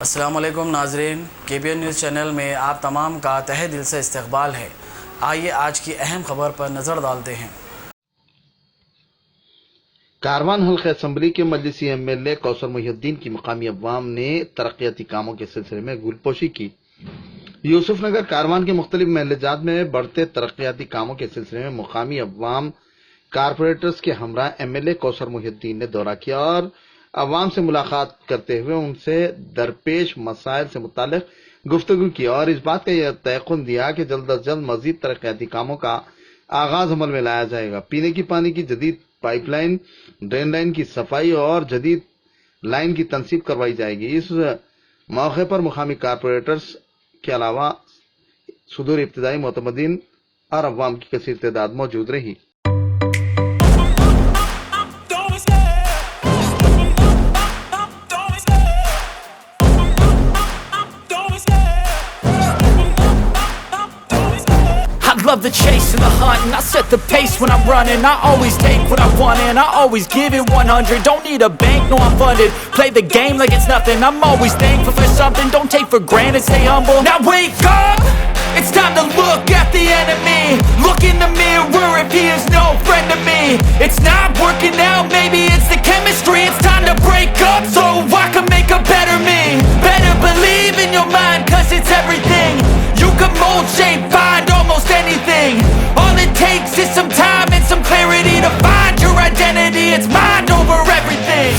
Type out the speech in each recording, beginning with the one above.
अस्सलाम वालेकुम नाज़रीन, KBN न्यूज़ चैनल में आप तमाम का तहे दिल से इस्तकबाल है। आइए आज की अहम खबर पर नज़र डालते हैं। कारवान हल्का असम्बली के मजलिसी MLA कौसर मोहिउद्दीन की मकामी अवाम ने तरक्याती कामों के सिलसिले में गुलपोशी की। यूसुफनगर कारवान के मुख्तलिफ महल्लेजात में बढ़ते तरक्याती कामों के सिलसिले में मुकामी अवाम कारपोरेटर्स के हमरा MLA कौसर मोहिउद्दीन ने दौरा किया और अवाम से मुलाकात करते हुए उनसे दरपेश मसाइल से मुतालिक गुफ्तगू की और इस बात का यह तयक़ुन दिया कि जल्द अज जल्द मजीद तरक्याती कामों का आगाज अमल में लाया जाएगा। पीने की पानी की जदीद पाइपलाइन, ड्रेन लाइन की सफाई और जदीद लाइन की तनसीब करवाई जाएगी। इस मौके पर मुकामी कारपोरेटर्स के अलावा सुदूर इब्तदाई मोतमदीन और अवाम की कसीर तादाद मौजूद रही। I love the chase and the hunt, and I set the pace when I'm running. I always take what I want and I always give it 100. Don't need a bank, no I'm funded. Play the game like it's nothing. I'm always thankful for something. Don't take for granted, stay humble. Now wake up, it's time to look at the enemy. Look in the mirror if he is no friend to me. It's not working out, maybe it's the chemistry. It's time to break up so I can make a better me. Better believe in your mind, cause it's everything. You can mold, shape, find almost anything. All it takes is some time and some clarity to find your identity. It's mind over everything.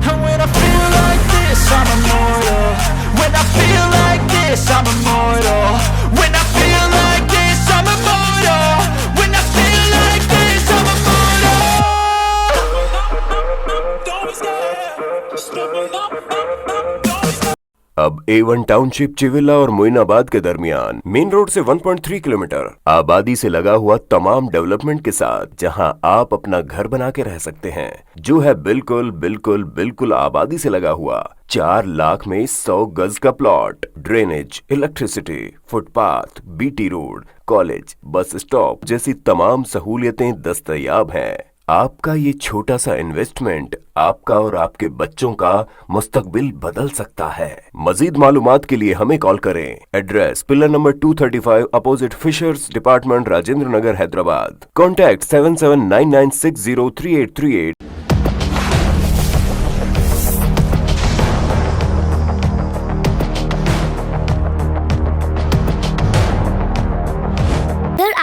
And when I feel like this, I'm immortal. When I feel like this, I'm immortal. When I feel like this, I'm immortal. When I feel like this, I'm अब A1 township Chevella और मोइनाबाद के दरमियान main road से 1.3 kilometre आबादी से लगा हुआ तमाम डेवलपमेंट के साथ जहां आप अपना घर बना के रह सकते हैं, जो है बिल्कुल बिल्कुल बिल्कुल आबादी से लगा हुआ। 4 लाख में 100 गज का plot, drainage, electricity, footpath, BT road, college, bus stop जैसी तमाम सहूलियतें दस्तयाब हैं। आपका ये छोटा सा इन्वेस्टमेंट आपका और आपके बच्चों का मुस्तकबिल बदल सकता है। मजीद मालूमात के लिए हमें कॉल करें। Address pillar number 235 opposite fishers department, Rajendra Nagar, Hyderabad. Contact 7799603838।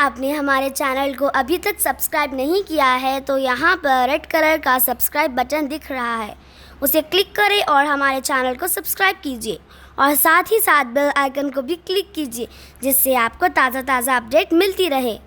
आपने हमारे चैनल को अभी तक सब्सक्राइब नहीं किया है तो यहाँ पर रेड कलर का सब्सक्राइब बटन दिख रहा है, उसे क्लिक करें और हमारे चैनल को सब्सक्राइब कीजिए और साथ ही साथ बेल आइकन को भी क्लिक कीजिए, जिससे आपको ताज़ा अपडेट मिलती रहे।